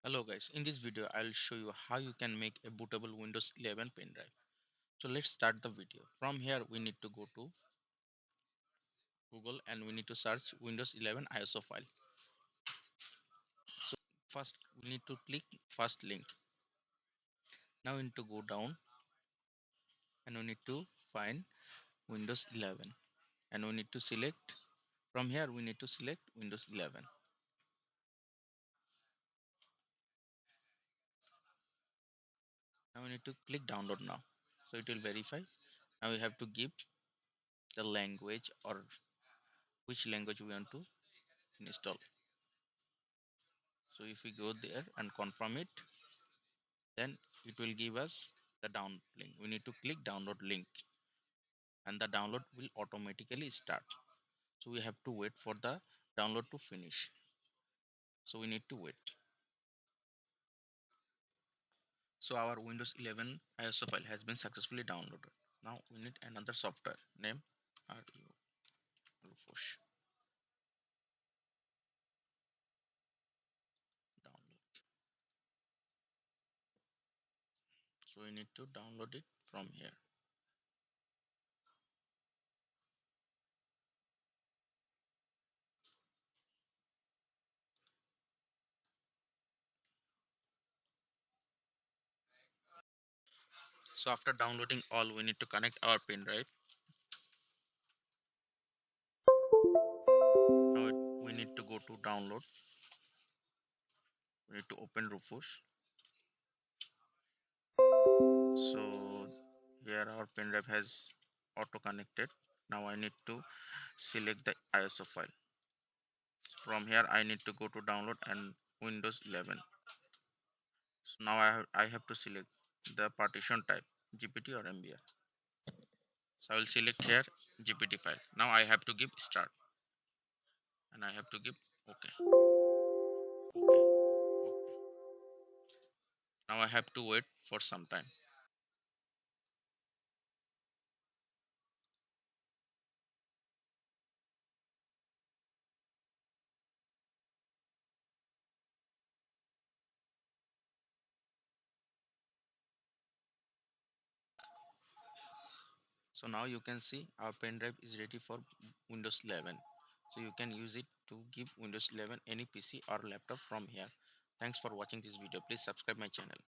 Hello guys, in this video I'll show you how you can make a bootable Windows 11 pen drive. So let's start the video. From here we need to go to Google and we need to search Windows 11 ISO file. So first we need to click first link. Now we need to go down and we need to find Windows 11 and we need to select from here we need to select Windows 11. Now we need to click download now. So it will verify. Now we have to give the language or which language we want to install. So if we go there and confirm it, then it will give us the download link. We need to click download link and the download will automatically start. So we have to wait for the download to finish. So we need to wait. So our Windows 11 ISO file has been successfully downloaded. Now we need another software name Rufus download. So we need to download it from here. So after downloading all, we need to connect our pen drive. Now we need to go to download. We need to open Rufus. So here our pen drive has auto connected. Now I need to select the ISO file. From here I need to go to download and Windows 11. So now I have to select the partition type GPT or MBR. So I will select here GPT file. Now I have to give start and I have to give OK. OK. OK. Now I have to wait for some time. So now you can see our pen drive is ready for Windows 11. So you can use it to give Windows 11 any PC or laptop from here. Thanks for watching this video. Please subscribe my channel.